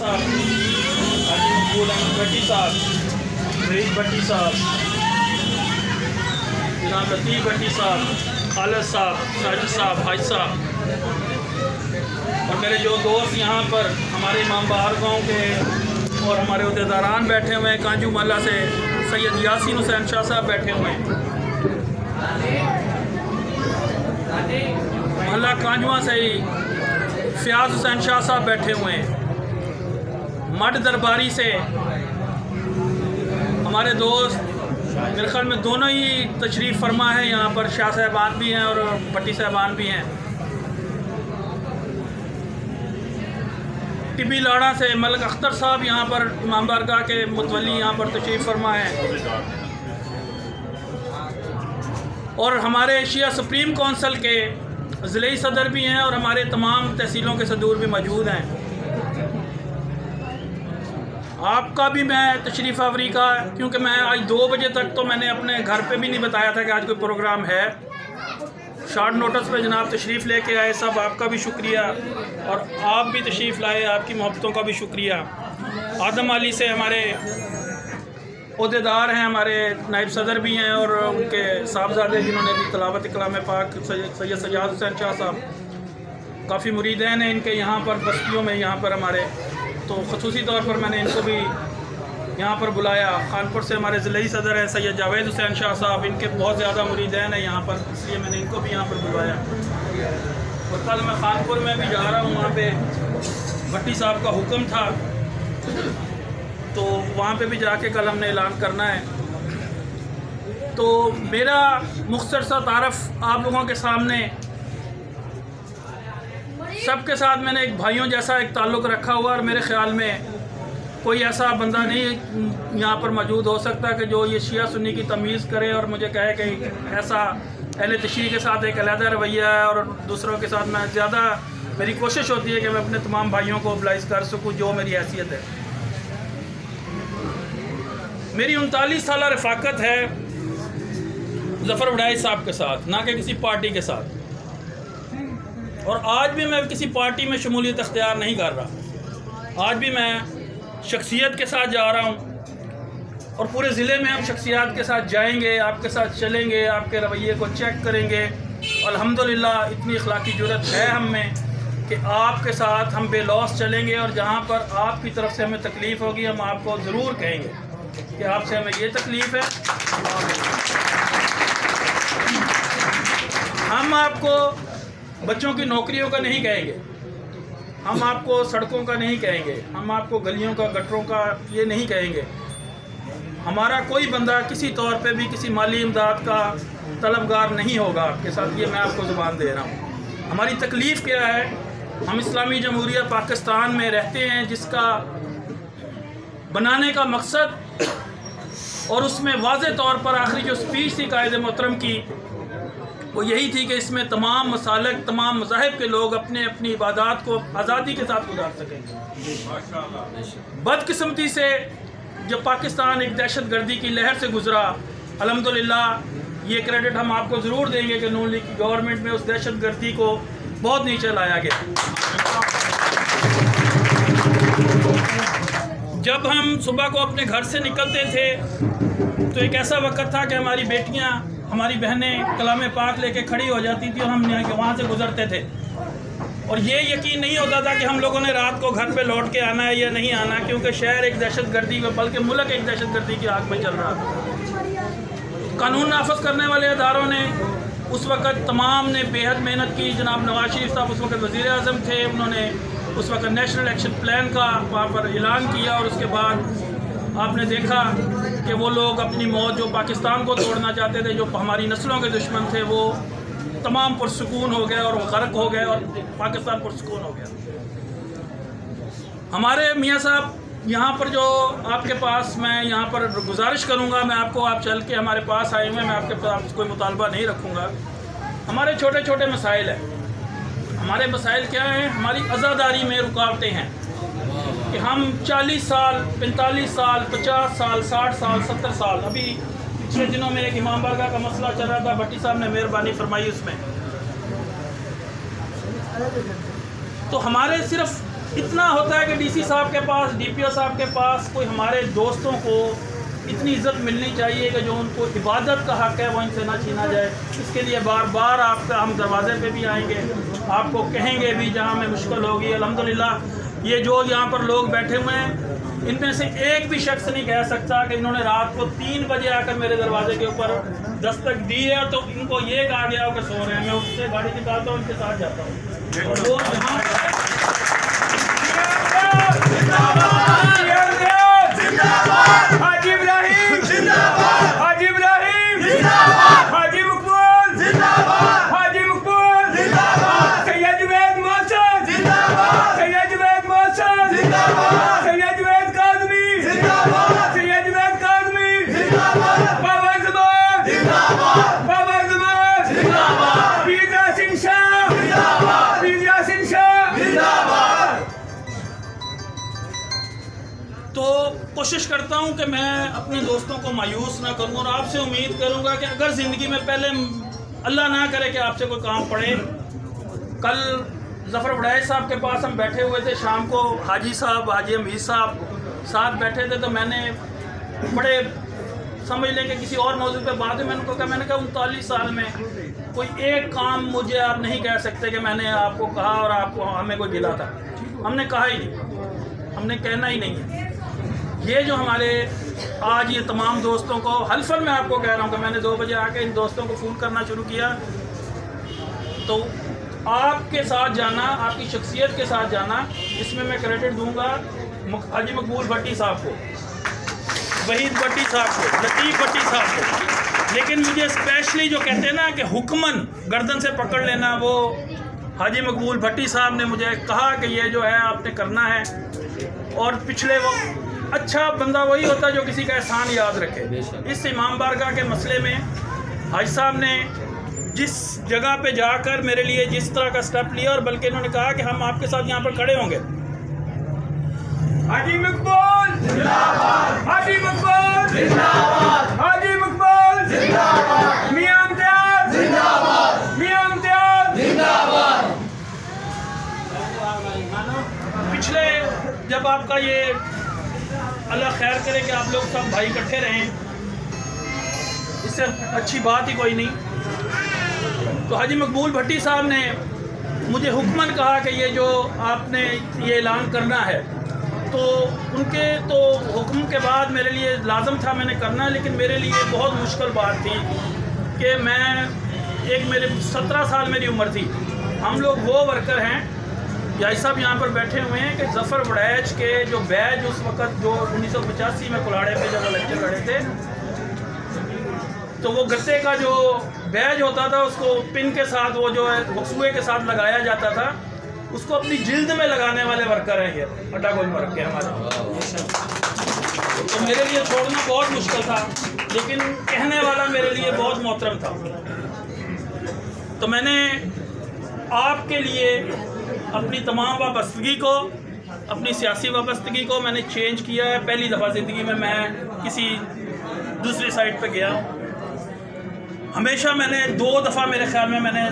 साहब, हाजी मकबूल अहमद भट्टी साहब, रईस भट्टी साहब, जनाब लतीफ़ भट्टी साहब, खालिद साहब, साजिद साहब, हाज साहब और मेरे जो दोस्त यहाँ पर हमारे इमाम बहार गाँव के और हमारे उहदेदारान बैठे हुए हैं। कांजू महल्ला से सैयद यासीन हुसैन शाह साहब बैठे हुए हैं। महल्ला कांजुआ से ही फ़याज़ हुसैन शाह साहब बैठे हुए हैं। मड दरबारी से हमारे दोस्त मेरे ख्याल में दोनों ही तशरीफ़ फरमा है यहाँ पर, शाह साहबान भी हैं और भट्टी साहबान भी हैं। टिब्बी लाड़ा से मलिक अख्तर साहब यहाँ पर इमाम बारगाह के मुतवल्ली यहाँ पर तशरीफ़ फरमा है और हमारे एशिया सुप्रीम कौंसिल के ज़िले सदर भी हैं और हमारे तमाम तहसीलों के सदूर भी मौजूद हैं। आपका भी मैं तशरीफ़ आवरी का, क्योंकि मैं आज 2 बजे तक तो मैंने अपने घर पे भी नहीं बताया था कि आज कोई प्रोग्राम है। शॉर्ट नोटिस पे जनाब तशरीफ़ लेके आए, सब आपका भी शुक्रिया और आप भी तशरीफ़ लाए, आपकी मोहब्बतों का भी शुक्रिया। आदम अली से हमारे ओहदेदार हैं, हमारे नायब सदर भी हैं और उनके साहबजादे जिन्होंने भी तिलावत कलाम पाक सैयद सजाद हुसैन शाह साहब, काफ़ी मुरीदैन हैं इनके यहाँ पर बस्तियों में यहाँ पर हमारे, तो ख़ुसूसी तौर पर मैंने इनको भी यहाँ पर बुलाया। खानपुर से हमारे ज़िले सदर हैं सैयद जावेद हुसैन शाह साहब, इनके बहुत ज़्यादा मुरीदैन हैं यहाँ पर, इसलिए मैंने इनको भी यहाँ पर बुलाया। और कल मैं खानपुर में भी जा रहा हूँ, वहाँ पे भट्टी साहब का हुक्म था तो वहाँ पे भी जाके कल हमने ऐलान करना है। तो मेरा मुख्तसर सा तारफ़ आप लोगों के सामने, सबके साथ मैंने एक भाइयों जैसा एक ताल्लुक़ रखा हुआ और मेरे ख़्याल में कोई ऐसा बंदा नहीं यहाँ पर मौजूद हो सकता कि जो ये शिया सुन्नी की तमीज़ करे और मुझे कहे कि ऐसा अहले तशरीह के साथ एक अलहदा रवैया है और दूसरों के साथ मैं ज़्यादा, मेरी कोशिश होती है कि मैं अपने तमाम भाइयों को मोबिलाइज़ कर सकूँ जो मेरी हैसियत है। मेरी 39 साल रफ़ाकत है ज़फ़र वड़ाई साहब के साथ, ना कि किसी पार्टी के साथ, और आज भी मैं किसी पार्टी में शमूलियत अख्तियार नहीं कर रहा। आज भी मैं शख्सियत के साथ जा रहा हूँ और पूरे ज़िले में हम शख्सियत के साथ जाएंगे, आपके साथ चलेंगे, आपके रवैये को चेक करेंगे। अल्हम्दुलिल्लाह इतनी अखलाकी जुर्रत है हम में कि आपके साथ हम बेलौस चलेंगे और जहाँ पर आपकी तरफ से हमें तकलीफ़ होगी हम आपको ज़रूर कहेंगे कि आपसे हमें ये तकलीफ़ है। हम आपको बच्चों की नौकरियों का नहीं कहेंगे, हम आपको सड़कों का नहीं कहेंगे, हम आपको गलियों का गटरों का ये नहीं कहेंगे। हमारा कोई बंदा किसी तौर पे भी किसी माली इमदाद का तलबगार नहीं होगा आपके साथ, ये मैं आपको ज़ुबान दे रहा हूँ। हमारी तकलीफ़ क्या है, हम इस्लामी जमहूरियत पाकिस्तान में रहते हैं जिसका बनाने का मकसद और उसमें वाज़े तौर पर आखिरी जो स्पीच थी कायद मोहतरम की वो यही थी कि इसमें तमाम मसालक, तमाम मज़ाहिब के लोग अपने अपनी इबादत को आज़ादी के साथ गुजार सकेंगे। बदकिस्मती से जब पाकिस्तान एक दहशत गर्दी की लहर से गुजरा, अल्हम्दुलिल्लाह ये क्रेडिट हम आपको ज़रूर देंगे कि नून लीग की गवर्नमेंट में उस दहशत गर्दी को बहुत नीचे लाया गया। जब हम सुबह को अपने घर से निकलते थे तो एक ऐसा वक्त था कि हमारी बेटियां, हमारी बहनें कलाम पाक लेके खड़ी हो जाती थी और हम वहाँ से गुजरते थे और ये यकीन नहीं होता था कि हम लोगों ने रात को घर पे लौट के आना है या नहीं आना, क्योंकि शहर एक दहशत गर्दी में, बल्कि मुल्क एक दहशत गर्दी की आग में चल रहा था। कानून नाफज करने वाले अदारों ने उस वक़्त तमाम ने बेहद मेहनत की। जनाब नवाज शरीफ साहब उस वक़्त वज़ीर आज़म थे, उन्होंने उस वक़्त नेशनल एक्शन प्लान का वहाँ पर ऐलान किया और उसके बाद आपने देखा कि वो लोग अपनी मौत, जो पाकिस्तान को तोड़ना चाहते थे, जो हमारी नस्लों के दुश्मन थे, वो तमाम पुरसुकून हो गए और वो गर्क हो गए और पाकिस्तान पुरसुकून हो गया। हमारे मियाँ साहब यहाँ पर जो आपके पास मैं यहाँ पर गुजारिश करूँगा, मैं आपको, आप चल के हमारे पास आए हुए, मैं आपके पास कोई मुतालबा नहीं रखूँगा। हमारे छोटे छोटे मसाइल हैं। हमारे मसाइल क्या हैं? हमारी आज़ादारी में रुकावटें हैं कि हम 40 साल, 45 साल, 50 साल, 60 साल, 70 साल, अभी पिछले दिनों में एक इमाम बारगाह का मसला चल रहा था, भट्टी साहब ने मेहरबानी फरमाई उसमें। तो हमारे सिर्फ इतना होता है कि डीसी साहब के पास, डीपीओ साहब के पास कोई हमारे दोस्तों को इतनी इज्जत मिलनी चाहिए कि जो उनको इबादत का हक़ है वो इनसे ना छीना जाए। इसके लिए बार बार आपका हम दरवाज़े पे भी आएंगे, आपको कहेंगे भी जहाँ में मुश्किल होगी। अल्हम्दुलिल्लाह ये जो यहाँ पर लोग बैठे हुए हैं, इनमें से एक भी शख्स नहीं कह सकता कि इन्होंने रात को 3 बजे आकर मेरे दरवाजे के ऊपर दस्तक दी है तो इनको ये कहा गया हो कि सो रहे हैं। मैं उससे गाड़ी निकालता हूँ, इनके साथ जाता हूँ और वो हाजी इब्राहिम जिंदाबाद, हाजी इब्राहिम जिंदाबाद, हाजी मकबूल जिंदाबाद, हाजी मकबूल जिंदाबाद, सैयद जुवैद मोहसिन जिंदाबाद, सैयद जुवैद मोहसिन जिंदाबाद, सैयद जुवैद काज़मी जिंदाबाद, सैयद जुवैद काज़मी जिंदाबाद, बाबा ज़मान जिंदाबाद, बाबा ज़मान जिंदाबाद, पीर यासीन शाह जिंदाबाद, पीर यासीन शाह जिंदाबाद। तो कोशिश करता हूं कि मैं अपने दोस्तों को मायूस ना करूं और आपसे उम्मीद करूंगा कि अगर ज़िंदगी में पहले अल्लाह ना करे कि आपसे कोई काम पड़े। कल ज़फ़र वड़ैच साहब के पास हम बैठे हुए थे, शाम को हाजी साहब, हाजी हमीद साहब साथ बैठे थे, तो मैंने बड़े समझ लें कि किसी और मौजूद पे बात है, मैंने कहा 39 साल में कोई एक काम मुझे आप नहीं कह सकते कि मैंने आपको कहा और आपको हमें कोई गिला था। हमने कहा ही नहीं, हमने कहना ही नहीं है। ये जो हमारे आज ये तमाम दोस्तों को हल्फन मैं आपको कह रहा हूँ कि मैंने 2 बजे आके इन दोस्तों को फ़ोन करना शुरू किया, तो आपके साथ जाना, आपकी शख्सियत के साथ जाना, इसमें मैं क्रेडिट दूंगा हाजी मकबूल भट्टी साहब को, वहीद भट्टी साहब को, लतीफ़ भट्टी साहब को। लेकिन मुझे स्पेशली जो कहते हैं ना कि हुक्मन गर्दन से पकड़ लेना, वो हाजी मकबूल भट्टी साहब ने मुझे कहा कि ये जो है आपने करना है। और पिछले वो अच्छा बंदा वही होता है जो किसी का एहसान याद रखे। इस इमाम बारगाह के मसले में हाजी साहब ने जिस जगह पे जाकर मेरे लिए जिस तरह का स्टेप लिया, और बल्कि इन्होंने कहा कि हम आपके साथ यहाँ पर खड़े होंगे। हाजी मकबूल जिंदाबाद, हाजी मकबूल जिंदाबाद, हाजी मकबूल जिंदाबाद, मियां इम्तियाज जिंदाबाद, मियां इम्तियाज जिंदाबाद। पिछले जब आपका ये अल्लाह खैर करे कि आप लोग सब भाई इकट्ठे रहें, इससे अच्छी बात ही कोई नहीं। तो हाजी मकबूल भट्टी साहब ने मुझे हुक्मन कहा कि ये जो आपने ये ऐलान करना है, तो उनके तो हुक्म के बाद मेरे लिए लाजम था मैंने करना, लेकिन मेरे लिए बहुत मुश्किल बात थी कि मेरे 17 साल मेरी उम्र थी। हम लोग वो वर्कर हैं, याई साहब यहाँ पर बैठे हुए हैं, कि ज़फ़र वड़ैच के जो बैज उस वक़्त जो 1985 में कुलाड़े पे जब इलेक्शन लड़े थे, तो वो गत्ते का जो बैज होता था उसको पिन के साथ, वो जो है वक्सुए के साथ लगाया जाता था, उसको अपनी जिल्द में लगाने वाले वर्कर हैं ये अड्डा गुलमर्ग के हमारे। तो मेरे लिए छोड़ना बहुत मुश्किल था, लेकिन कहने वाला मेरे लिए बहुत मोहतरम था। तो मैंने आपके लिए अपनी तमाम वाबस्तगी को, अपनी सियासी वाबस्तगी को मैंने चेंज किया है। पहली दफ़ा ज़िंदगी में मैं किसी दूसरी साइड पे गया हूँ। हमेशा मैंने 2 दफ़ा मेरे ख्याल में मैंने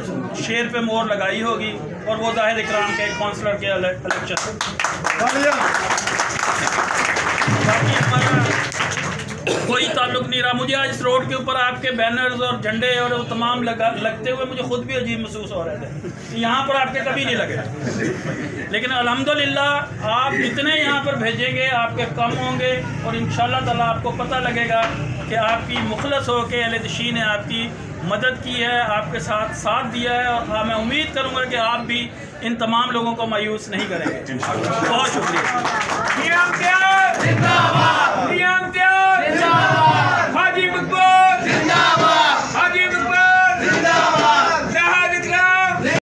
शेर पे मोहर लगाई होगी, और वो जाहिद इकराम के काउंसलर के इलेक्शन। बाकी हमारा कोई ताल्लुक़ नहीं रहा। मुझे आज इस रोड के ऊपर आपके बैनर्स और झंडे और तमाम लगते हुए मुझे खुद भी अजीब महसूस हो रहे थे। यहाँ पर आपके कभी नहीं लगे, लेकिन अल्हम्दुलिल्लाह आप जितने यहाँ पर भेजेंगे आपके कम होंगे, और इंशाअल्लाह ताला आपको पता लगेगा कि आपकी मुखलस हो के अहले दशी ने आपकी मदद की है, आपके साथ दिया है। और मैं उम्मीद करूँगा कि आप भी इन तमाम लोगों को मायूस नहीं करेंगे। बहुत शुक्रिया।